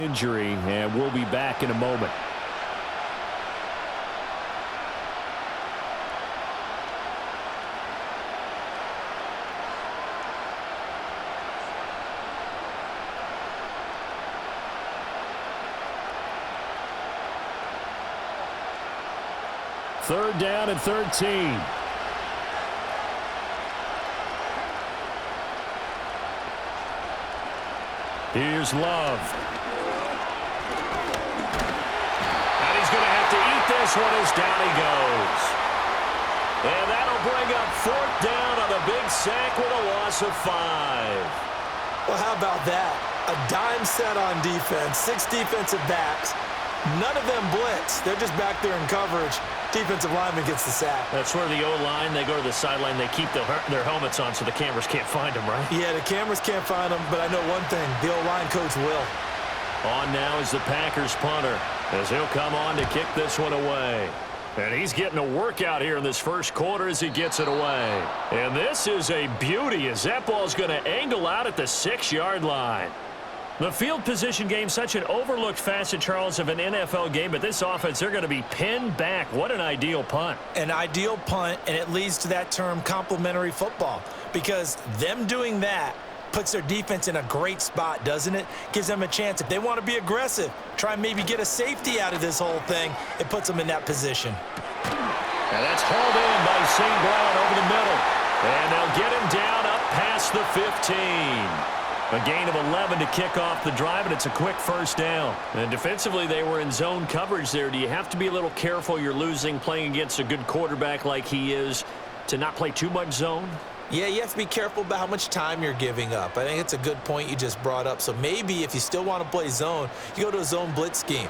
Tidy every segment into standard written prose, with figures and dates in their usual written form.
Injury, and we'll be back in a moment. Third down and 13. Here's Love. And he's going to have to eat this one as down he goes. And that'll bring up fourth down on a big sack with a loss of 5. Well, how about that? A dime set on defense, 6 defensive backs. None of them blitz. They're just back there in coverage. Defensive lineman gets the sack. That's where the O-line, they go to the sideline, they keep their helmets on so the cameras can't find them, right? Yeah, the cameras can't find them, but I know one thing, the O-line coach will. On now is the Packers punter, as he'll come on to kick this one away. And he's getting a workout here in this first quarter as he gets it away. And this is a beauty as that ball's going to angle out at the 6-yard line. The field position game, such an overlooked facet, Charles, of an NFL game, but this offense, they're going to be pinned back. What an ideal punt. An ideal punt, and it leads to that term complementary football, because them doing that puts their defense in a great spot, doesn't it? Gives them a chance. If they want to be aggressive, try and maybe get a safety out of this whole thing, it puts them in that position. And that's hauled in by St. Brown over the middle. And they'll get him down up past the 15. A gain of 11 to kick off the drive, and it's a quick first down. And defensively, they were in zone coverage there. Do you have to be a little careful? You're losing, playing against a good quarterback like he is, to not play too much zone? Yeah, you have to be careful about how much time you're giving up. I think it's a good point you just brought up. So maybe if you still want to play zone, you go to a zone blitz scheme.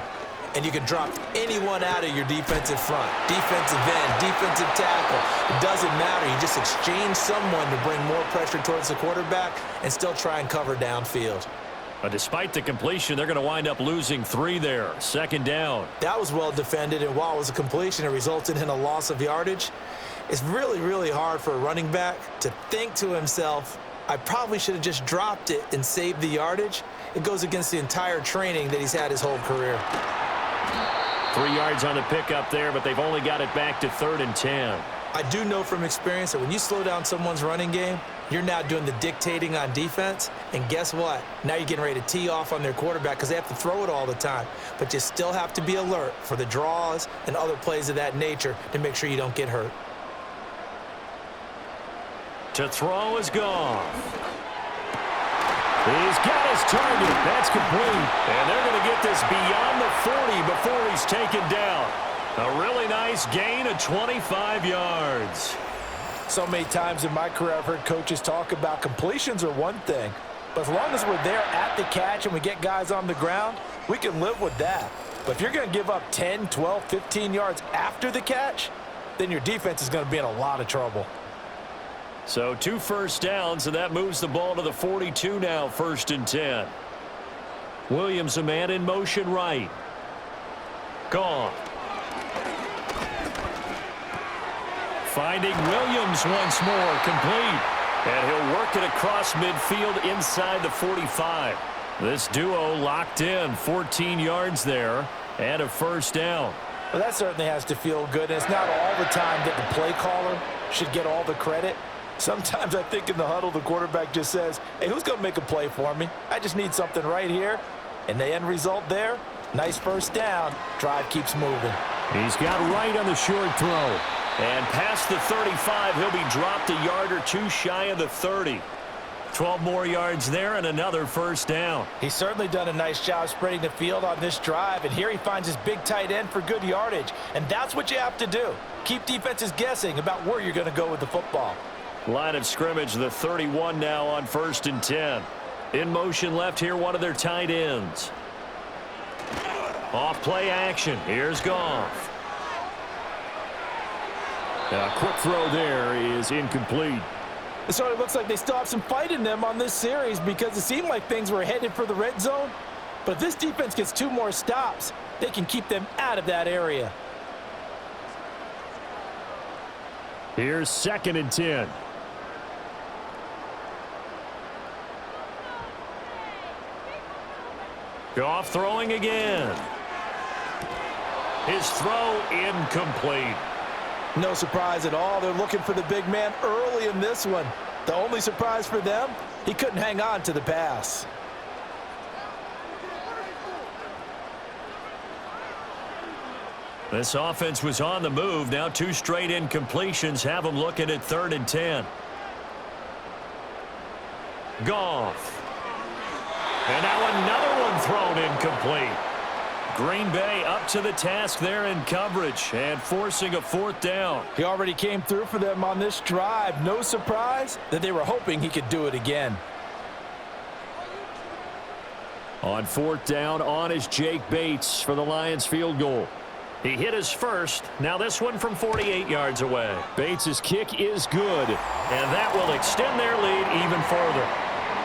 And you can drop anyone out of your defensive front, defensive end, defensive tackle. It doesn't matter. You just exchange someone to bring more pressure towards the quarterback and still try and cover downfield. But despite the completion, they're going to wind up losing 3 there. Second down. That was well defended, and while it was a completion, it resulted in a loss of yardage. It's really, really hard for a running back to think to himself, I probably should have just dropped it and saved the yardage. It goes against the entire training that he's had his whole career. 3 yards on the pickup there, but they've only got it back to 3rd and 10. I do know from experience that when you slow down someone's running game, you're now doing the dictating on defense. And guess what? Now you're getting ready to tee off on their quarterback because they have to throw it all the time. But you still have to be alert for the draws and other plays of that nature to make sure you don't get hurt. To throw is Goff. He's got his target. That's complete. And they're going to get this beyond the 40 before he's taken down. A really nice gain of 25 yards. So many times in my career I've heard coaches talk about completions are one thing. But as long as we're there at the catch and we get guys on the ground, we can live with that. But if you're going to give up 10, 12, 15 yards after the catch, then your defense is going to be in a lot of trouble. So 2 first downs, and that moves the ball to the 42 now, 1st and 10. Williams, a man in motion right. Gone. Finding Williams once more, complete. And he'll work it across midfield inside the 45. This duo locked in, 14 yards there, and a first down. Well, that certainly has to feel good, and it's not all the time that the play caller should get all the credit. Sometimes I think in the huddle, the quarterback just says, hey, who's going to make a play for me? I just need something right here. And the end result there, nice first down. Drive keeps moving. He's got right on the short throw. And past the 35, he'll be dropped a yard or 2 shy of the 30. 12 more yards there and another first down. He's certainly done a nice job spreading the field on this drive. And here he finds his big tight end for good yardage. And that's what you have to do. Keep defenses guessing about where you're going to go with the football. Line of scrimmage, the 31 now on 1st and 10. In motion left here, one of their tight ends. Off play action. Here's Goff. A quick throw there is incomplete. It sort of looks like they still have some fight in them on this series because it seemed like things were headed for the red zone. But if this defense gets 2 more stops, they can keep them out of that area. Here's 2nd and 10. Goff throwing again. His throw incomplete. No surprise at all. They're looking for the big man early in this one. The only surprise for them, he couldn't hang on to the pass. This offense was on the move. Now 2 straight incompletions have them looking at 3rd and 10. Goff. And now another one thrown incomplete. Green Bay up to the task there in coverage and forcing a 4th down. He already came through for them on this drive. No surprise that they were hoping he could do it again. On 4th down, on is Jake Bates for the Lions field goal. He hit his first. Now this one from 48 yards away. Bates' kick is good, and that will extend their lead even further.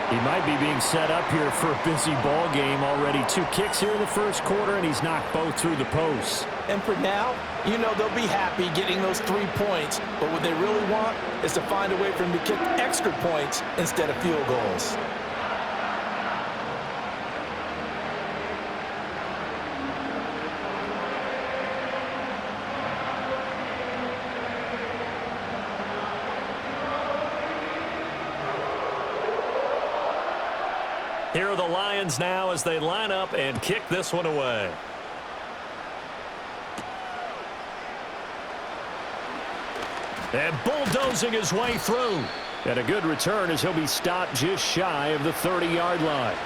He might be being set up here for a busy ball game already. 2 kicks here in the first quarter, and he's knocked both through the posts. And for now, you know they'll be happy getting those 3 points, but what they really want is to find a way for him to kick extra points instead of field goals. Here are the Lions now as they line up and kick this one away. And bulldozing his way through. And a good return as he'll be stopped just shy of the 30-yard line.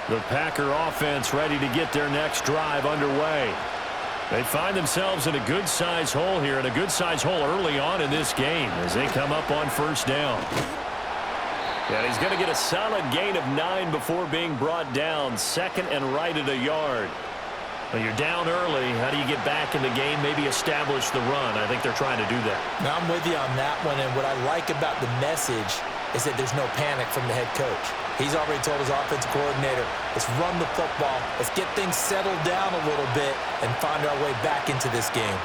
The Packer offense ready to get their next drive underway. They find themselves in a good-sized hole here, and a good-sized hole early on in this game as they come up on 1st down. And he's going to get a solid gain of 9 before being brought down, 2nd and right at a yard. Well, you're down early. How do you get back in the game, maybe establish the run? I think they're trying to do that. Now, I'm with you on that one, and what I like about the message is that there's no panic from the head coach. He's already told his offensive coordinator, let's run the football, let's get things settled down a little bit and find our way back into this game.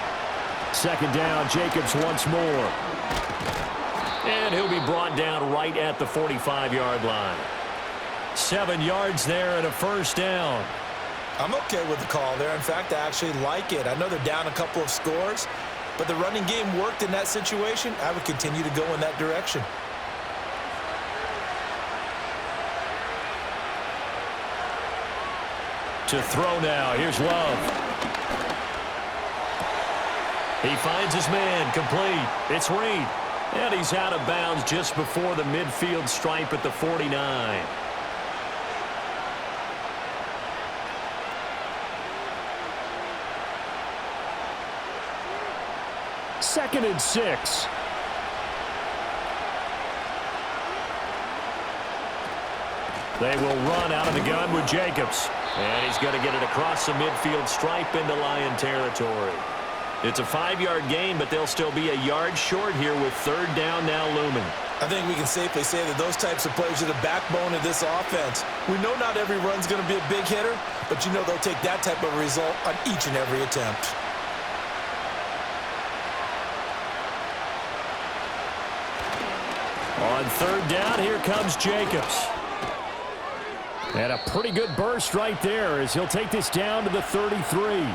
2nd down, Jacobs once more. And he'll be brought down right at the 45-yard line. 7 yards there and a 1st down. I'm okay with the call there. In fact, I actually like it. I know they're down a couple of scores, but the running game worked in that situation. I would continue to go in that direction. To throw now. Here's Love. He finds his man. Complete. It's Reed. And he's out of bounds just before the midfield stripe at the 49. Second and 6. They will run out of the gun with Jacobs. And he's going to get it across the midfield stripe into Lion territory. It's a 5-yard gain, but they'll still be a yard short here with 3rd down now looming. I think we can safely say that those types of plays are the backbone of this offense. We know not every run's going to be a big hitter, but you know they'll take that type of result on each and every attempt. On 3rd down, here comes Jacobs. And a pretty good burst right there as he'll take this down to the 33.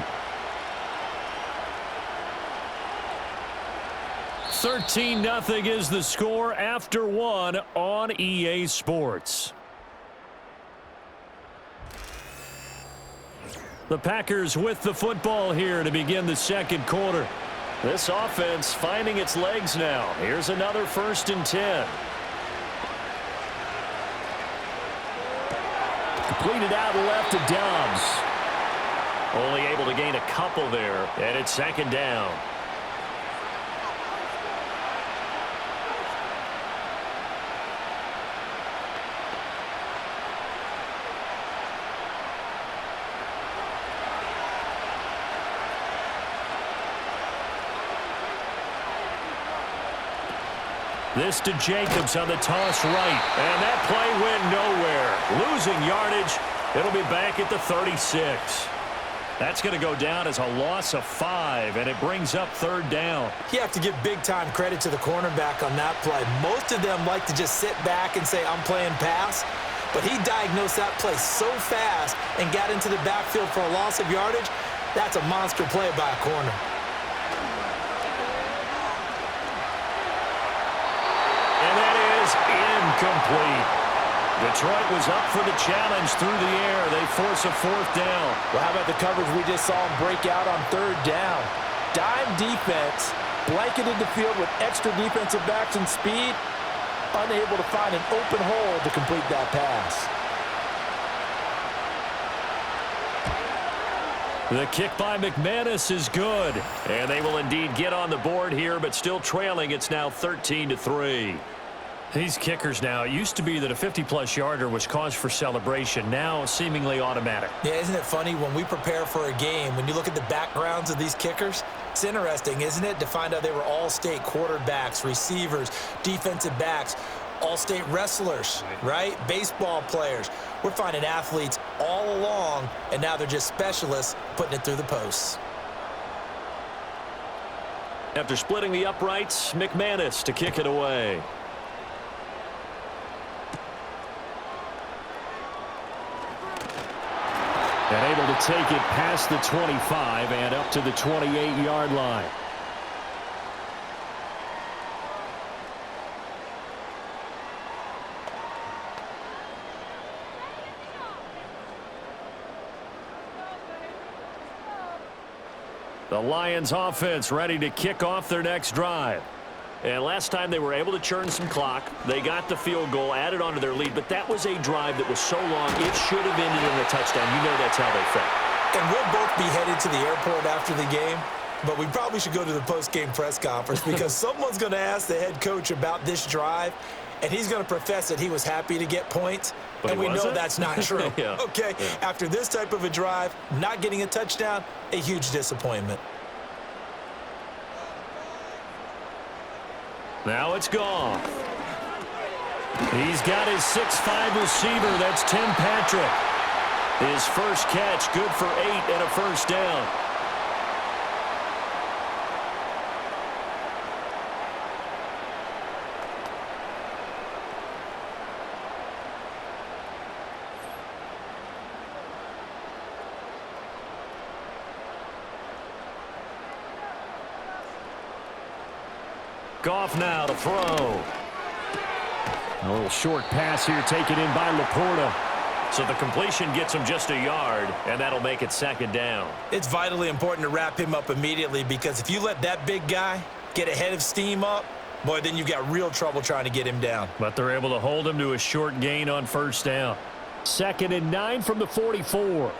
13-0 is the score after 1 on EA Sports. The Packers with the football here to begin the 2nd quarter. This offense finding its legs now. Here's another 1st and 10. Completed out left to Dobbs. Only able to gain a couple there, and it's 2nd down. This to Jacobs on the toss right. And that play went nowhere. Losing yardage. It'll be back at the 36. That's going to go down as a loss of 5, and it brings up 3rd down. You have to give big-time credit to the cornerback on that play. Most of them like to just sit back and say, I'm playing pass. But he diagnosed that play so fast and got into the backfield for a loss of yardage. That's a monster play by a corner. And that is incomplete. Detroit was up for the challenge through the air. They force a 4th down. Well, how about the coverage we just saw him break out on 3rd down? Dime defense, blanketed the field with extra defensive backs and speed, unable to find an open hole to complete that pass. The kick by McManus is good. And they will indeed get on the board here, but still trailing. It's now 13-3. These kickers now, it used to be that a 50-plus yarder was cause for celebration. Now seemingly automatic. Yeah, isn't it funny when we prepare for a game, when you look at the backgrounds of these kickers, it's interesting, isn't it, to find out they were all-state quarterbacks, receivers, defensive backs, all-state wrestlers, right? Baseball players. We're finding athletes all along, and now they're just specialists putting it through the posts. After splitting the uprights, McManus to kick it away. And able to take it past the 25 and up to the 28-yard line. The Lions offense ready to kick off their next drive. And last time they were able to churn some clock. They got the field goal, added onto their lead, but that was a drive that was so long it should have ended in a touchdown. You know that's how they felt. And we'll both be headed to the airport after the game, but we probably should go to the post-game press conference because someone's going to ask the head coach about this drive, and he's going to profess that he was happy to get points, and we know that's not true. Yeah. Okay, yeah. After this type of a drive, not getting a touchdown, a huge disappointment. Now it's gone. He's got his 6'5" receiver. That's Tim Patrick. His first catch, good for 8 and a first down. Goff now to throw. A little short pass here taken in by Laporta. So the completion gets him just a yard, and that'll make it 2nd down. It's vitally important to wrap him up immediately because if you let that big guy get a head of steam up, boy, then you've got real trouble trying to get him down. But they're able to hold him to a short gain on first down. 2nd and 9 from the 44.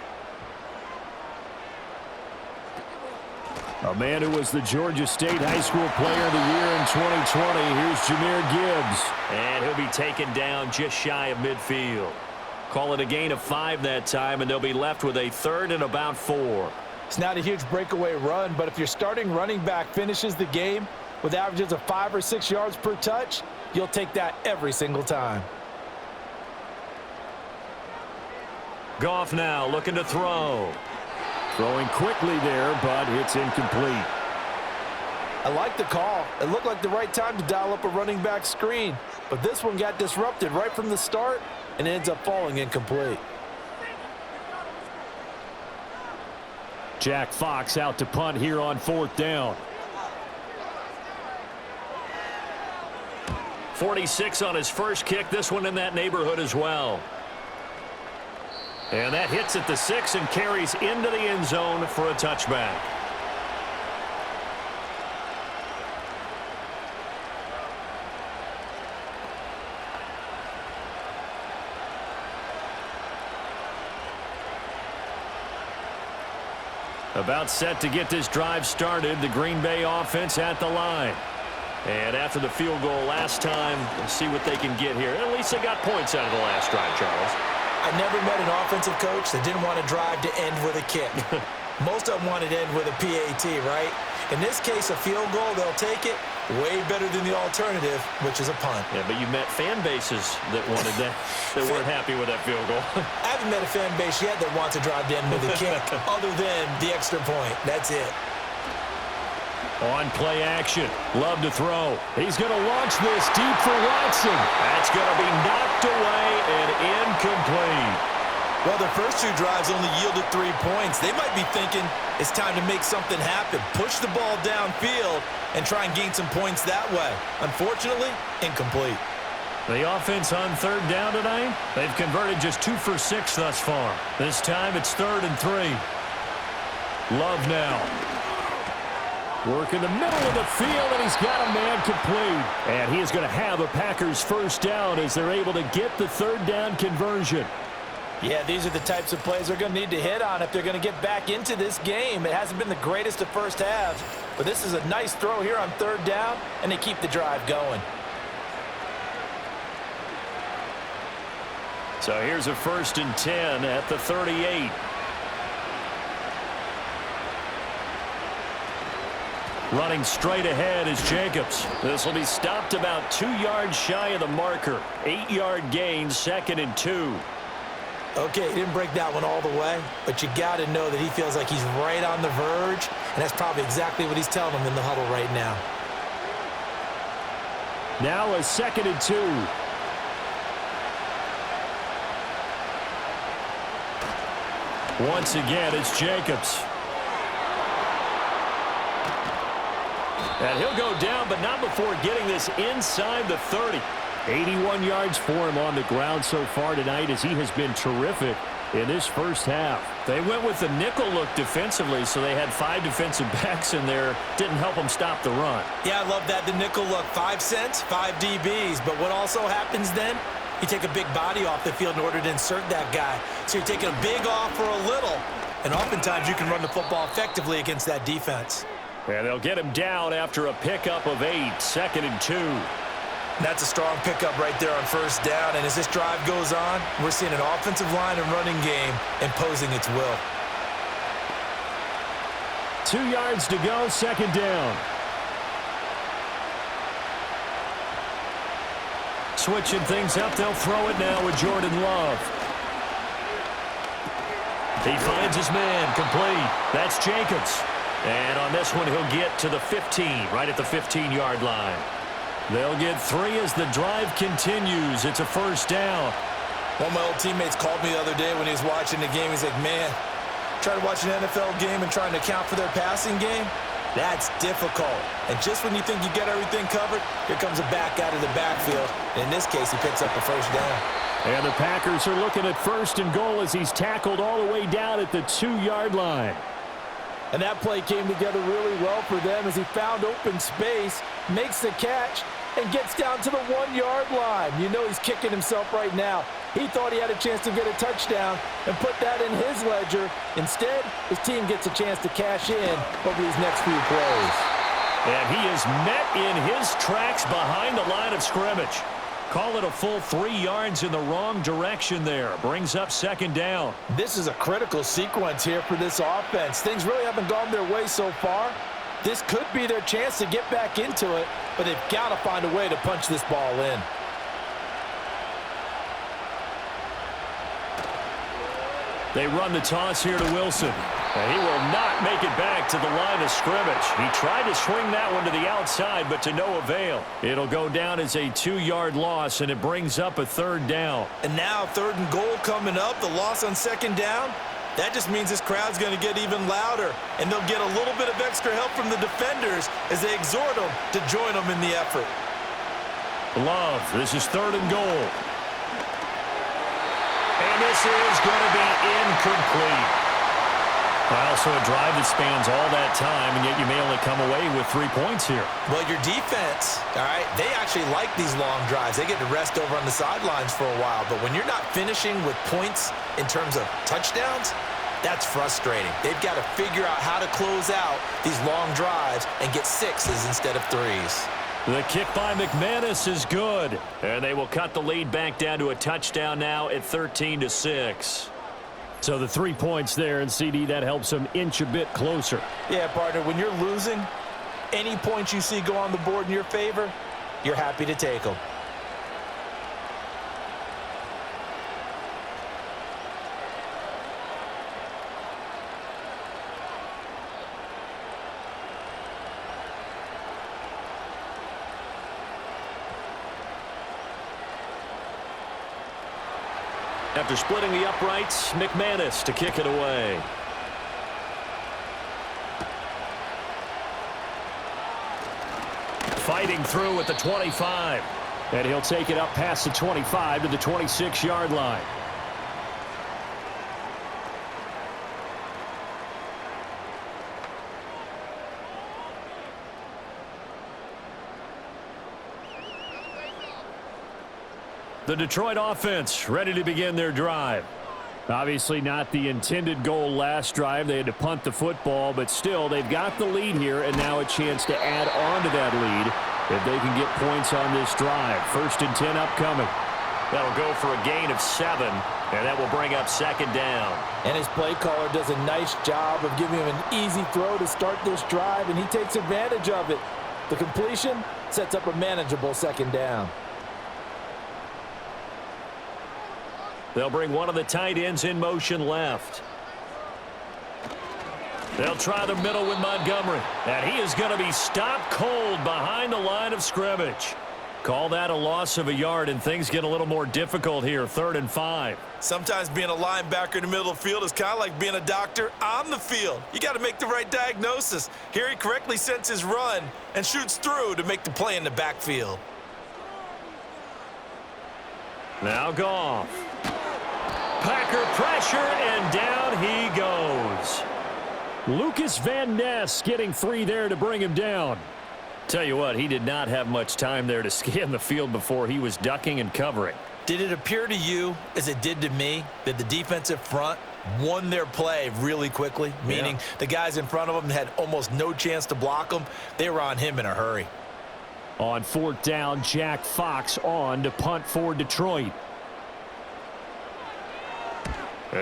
A man who was the Georgia State High School Player of the Year in 2020. Here's Jahmyr Gibbs. And he'll be taken down just shy of midfield. Call it a gain of 5 that time, and they'll be left with a 3rd and about 4. It's not a huge breakaway run, but if your starting running back finishes the game with averages of 5 or 6 yards per touch, you'll take that every single time. Goff now looking to throw. Throwing quickly there, but it's incomplete. I like the call. It looked like the right time to dial up a running back screen, but this one got disrupted right from the start and ends up falling incomplete. Jack Fox out to punt here on 4th down. 46 on his first kick. This one in that neighborhood as well. And that hits at the 6 and carries into the end zone for a touchback. About set to get this drive started. The Green Bay offense at the line. And after the field goal last time, we'll see what they can get here. At least they got points out of the last drive, Charles. I never met an offensive coach that didn't want a drive to end with a kick. Most of them wanted to end with a PAT, right? In this case, a field goal, they'll take it. Way better than the alternative, which is a punt. Yeah, but you met fan bases that wanted that, that weren't happy with that field goal. I haven't met a fan base yet that wants to drive down with a kick other than the extra point. That's it. On play action. Love to throw. He's going to launch this deep for Watson. That's going to be knocked away and incomplete. Well, their first 2 drives only yielded 3 points. They might be thinking it's time to make something happen. Push the ball downfield and try and gain some points that way. Unfortunately, incomplete. The offense on 3rd down tonight, they've converted just 2 for 6 thus far. This time it's 3rd and 3. Love now. Work in the middle of the field, and he's got a man complete. And he is going to have a Packers first down as they're able to get the 3rd down conversion. Yeah, these are the types of plays they're going to need to hit on if they're going to get back into this game. It hasn't been the greatest of first halves, but this is a nice throw here on 3rd down, and they keep the drive going. So here's a 1st and 10 at the 38. Running straight ahead is Jacobs. This will be stopped about 2 yards shy of the marker. 8-yard gain, 2nd and 2. Okay, he didn't break that one all the way, but you got to know that he feels like he's right on the verge, and that's probably exactly what he's telling them in the huddle right now. Now a 2nd and 2. Once again, it's Jacobs. And he'll go down, but not before getting this inside the 30. 81 yards for him on the ground so far tonight as he has been terrific in this first half. They went with the nickel look defensively, so they had 5 defensive backs in there. Didn't help them stop the run. Yeah, I love that, the nickel look. 5 cents, 5 DBs. But what also happens then? You take a big body off the field in order to insert that guy. So you're taking a big off for a little. And oftentimes you can run the football effectively against that defense. And they'll get him down after a pickup of 8, 2nd and 2. That's a strong pickup right there on 1st down. And as this drive goes on, we're seeing an offensive line and running game imposing its will. 2 yards to go, 2nd down. Switching things up, they'll throw it now with Jordan Love. He finds his man, complete. That's Jacobs. And on this one, he'll get to the 15, right at the 15-yard line. They'll get 3 as the drive continues. It's a 1st down. One of my old teammates called me the other day when he was watching the game. He's like, man, trying to watch an NFL game and trying to account for their passing game, that's difficult. And just when you think you get everything covered, here comes a back out of the backfield. And in this case, he picks up the 1st down. And the Packers are looking at 1st and goal as he's tackled all the way down at the 2-yard line. And that play came together really well for them as he found open space, makes the catch, and gets down to the 1-yard line. You know he's kicking himself right now. He thought he had a chance to get a touchdown and put that in his ledger. Instead, his team gets a chance to cash in over these next few plays. And he is met in his tracks behind the line of scrimmage. Call it a full 3 yards in the wrong direction there. Brings up 2nd down. This is a critical sequence here for this offense. Things really haven't gone their way so far. This could be their chance to get back into it, but they've got to find a way to punch this ball in. They run the toss here to Wilson. And he will not make it back to the line of scrimmage. He tried to swing that one to the outside, but to no avail. It'll go down as a 2-yard loss, and it brings up a 3rd down. And now 3rd and goal coming up, the loss on 2nd down. That just means this crowd's going to get even louder, and they'll get a little bit of extra help from the defenders as they exhort them to join them in the effort. Love, this is 3rd and goal. And this is going to be incomplete. Also a drive that spans all that time, and yet you may only come away with 3 points here. Well, your defense, all right, they actually like these long drives. They get to rest over on the sidelines for a while. But when you're not finishing with points in terms of touchdowns, that's frustrating. They've got to figure out how to close out these long drives and get 6s instead of 3s. The kick by McManus is good. And they will cut the lead back down to a touchdown now at 13-6. So the 3 points there, and CD, that helps them inch a bit closer. Yeah, partner, when you're losing, any points you see go on the board in your favor, you're happy to take them. After splitting the uprights, McManus to kick it away. Fighting through at the 25. And he'll take it up past the 25 to the 26-yard line. The Detroit offense ready to begin their drive. Obviously not the intended goal last drive. They had to punt the football, but still they've got the lead here, and now a chance to add on to that lead if they can get points on this drive. 1st and 10 upcoming. That'll go for a gain of 7, and that will bring up 2nd down. And his play caller does a nice job of giving him an easy throw to start this drive, and he takes advantage of it. The completion sets up a manageable 2nd down. They'll bring one of the tight ends in motion left. They'll try the middle with Montgomery. And he is going to be stopped cold behind the line of scrimmage. Call that a loss of a yard, and things get a little more difficult here. 3rd and 5. Sometimes being a linebacker in the middle of the field is kind of like being a doctor on the field. You got to make the right diagnosis. Here he correctly sets his run and shoots through to make the play in the backfield. Now Goff. Packer pressure, and down he goes. Lucas Van Ness getting 3 there to bring him down. Tell you what, he did not have much time there to scan the field before he was ducking and covering. Did it appear to you, as it did to me, that the defensive front won their play really quickly? Meaning the guys in front of them had almost no chance to block him. They were on him in a hurry. On 4th down, Jack Fox on to punt for Detroit.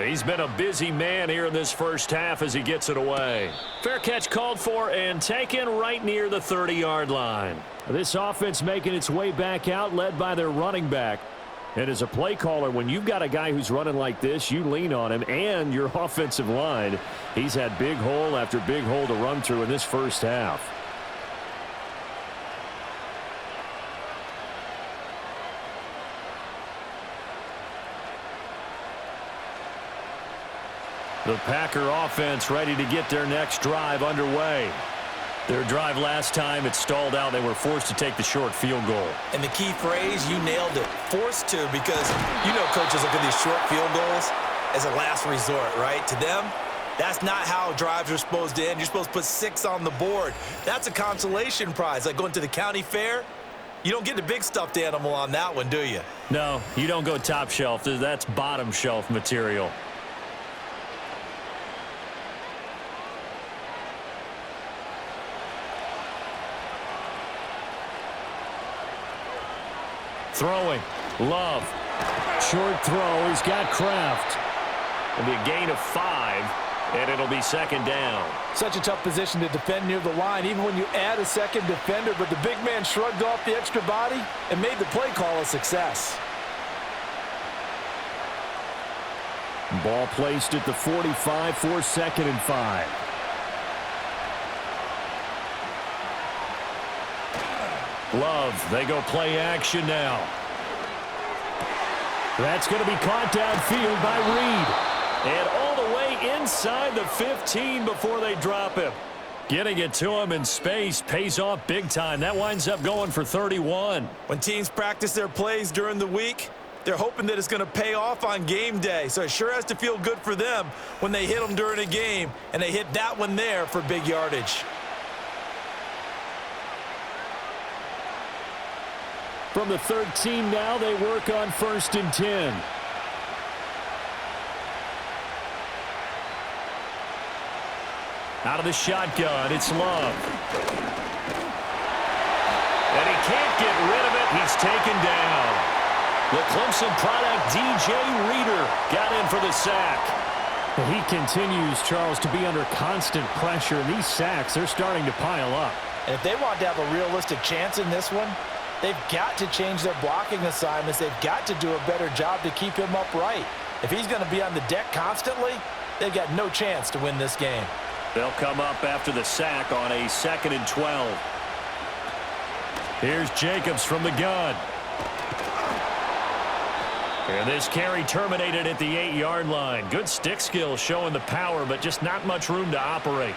He's been a busy man here in this first half as he gets it away. Fair catch called for and taken right near the 30-yard line. This offense making its way back out, led by their running back. And as a play caller, when you've got a guy who's running like this, you lean on him and your offensive line. He's had big hole after big hole to run through in this first half. The Packer offense ready to get their next drive underway. Their drive last time, it stalled out. They were forced to take the short field goal. And the key phrase, you nailed it, forced to, because you know coaches look at these short field goals as a last resort, right? To them, that's not how drives are supposed to end. You're supposed to put 6 on the board. That's a consolation prize. Like going to the county fair, you don't get the big stuffed animal on that one, do you? No, you don't go top shelf. That's bottom shelf material. Throwing. Love. Short throw. He's got Kraft. It'll be a gain of 5, and it'll be 2nd down. Such a tough position to defend near the line, even when you add a second defender, but the big man shrugged off the extra body and made the play call a success. Ball placed at the 45 for 2nd and 5. Love, they go play action now. That's going to be caught downfield by Reed. And all the way inside the 15 before they drop him. Getting it to him in space pays off big time. That winds up going for 31. When teams practice their plays during the week, they're hoping that it's going to pay off on game day. So it sure has to feel good for them when they hit them during a game, and they hit that one there for big yardage. From the 13 now, they work on 1st and 10. Out of the shotgun, it's Love. And he can't get rid of it. He's taken down. The Clemson product, DJ Reader, got in for the sack. He continues, Charles, to be under constant pressure. And these sacks, they're starting to pile up. And if they want to have a realistic chance in this one, they've got to change their blocking assignments. They've got to do a better job to keep him upright. If he's going to be on the deck constantly, they've got no chance to win this game. They'll come up after the sack on a 2nd and 12. Here's Jacobs from the gun. And this carry terminated at the 8-yard line. Good stick skills showing the power, but just not much room to operate.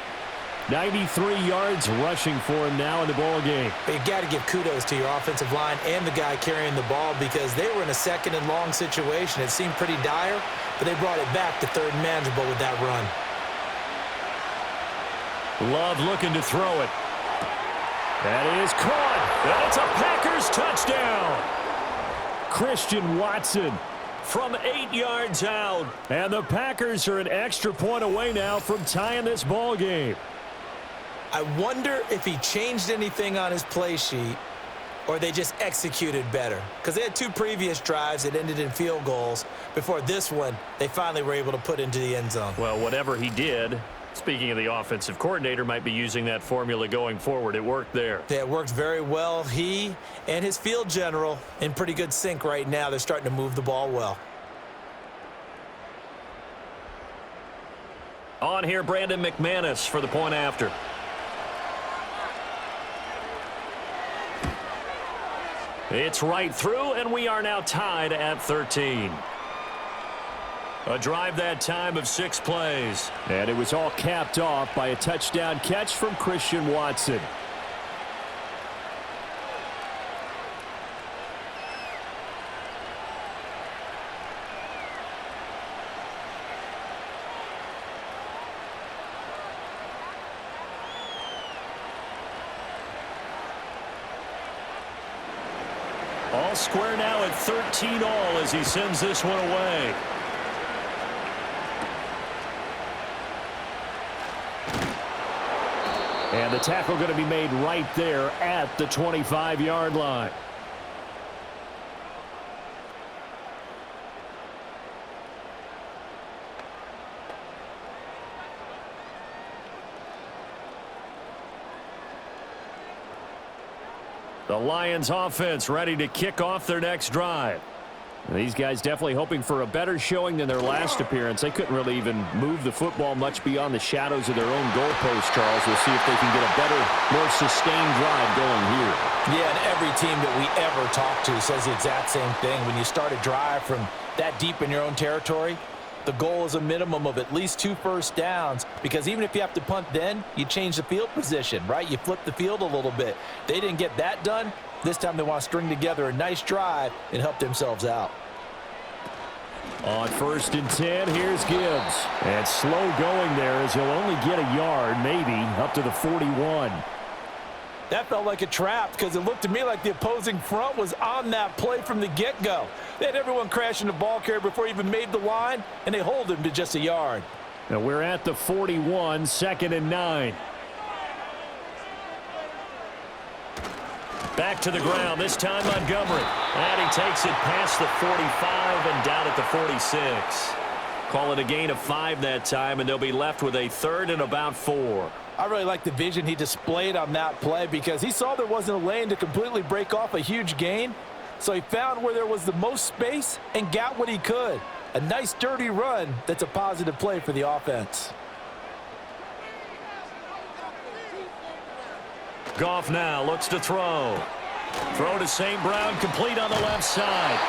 93 yards rushing for him now in the ball game. But you got to give kudos to your offensive line and the guy carrying the ball because they were in a 2nd and long situation. It seemed pretty dire, but they brought it back to 3rd and manageable with that run. Love looking to throw it. That is caught. And it's a Packers touchdown. Christian Watson from 8 yards out. And the Packers are an extra point away now from tying this ball game. I wonder if he changed anything on his play sheet or they just executed better. Because they had 2 previous drives that ended in field goals. Before this one, they finally were able to put into the end zone. Well, whatever he did, speaking of the offensive coordinator, might be using that formula going forward. It worked there. Yeah, it worked very well. He and his field general in pretty good sync right now. They're starting to move the ball well. On here, Brandon McManus for the point after. It's right through, and we are now tied at 13. A drive that time of 6 plays. And it was all capped off by a touchdown catch from Christian Watson. All square now at 13 all as he sends this one away. And the tackle going to be made right there at the 25-yard line. The Lions offense ready to kick off their next drive. And these guys definitely hoping for a better showing than their last appearance. They couldn't really even move the football much beyond the shadows of their own goalpost, Charles. We'll see if they can get a better, more sustained drive going here. Yeah, and every team that we ever talk to says the exact same thing. When you start a drive from that deep in your own territory, the goal is a minimum of at least 2 first downs, because even if you have to punt then, you change the field position, right? You flip the field a little bit. They didn't get that done. This time they want to string together a nice drive and help themselves out. On 1st and 10, here's Gibbs. And slow going there as he'll only get a yard, maybe, up to the 41. That felt like a trap because it looked to me like the opposing front was on that play from the get-go. They had everyone crashing the ball carrier before he even made the line, and they hold him to just a yard. Now we're at the 41, 2nd and 9. Back to the ground, this time Montgomery. And he takes it past the 45 and down at the 46. Call it a gain of 5 that time, and they'll be left with a 3rd and about 4. I really like the vision he displayed on that play because he saw there wasn't a lane to completely break off a huge gain. So he found where there was the most space and got what he could. A nice, dirty run that's a positive play for the offense. Goff now looks to throw. Throw to St. Brown, complete on the left side.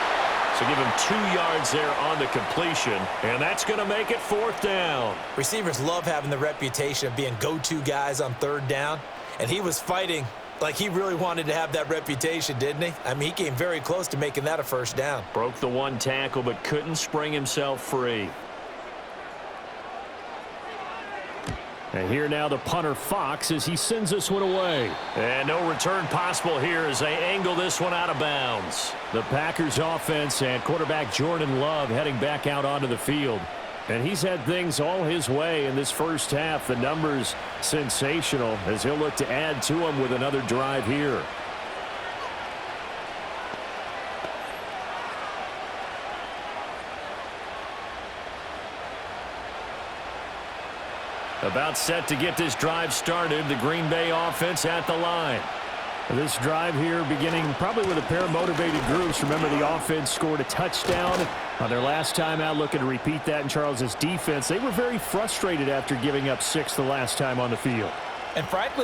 So give him 2 yards there on the completion, and that's going to make it 4th down. Receivers love having the reputation of being go-to guys on 3rd down, and he was fighting like he really wanted to have that reputation, didn't he? I mean, he came very close to making that a 1st down. Broke the 1 tackle, but couldn't spring himself free. And here now the punter Fox as he sends this one away. And no return possible here as they angle this one out of bounds. The Packers offense and quarterback Jordan Love heading back out onto the field. And he's had things all his way in this first half. The numbers sensational as he'll look to add to them with another drive here. About set to get this drive started. The Green Bay offense at the line. This drive here beginning probably with a pair of motivated groups. Remember, the offense scored a touchdown on their last time out, looking to repeat that in Charles' defense. They were very frustrated after giving up 6 the last time on the field. And frankly,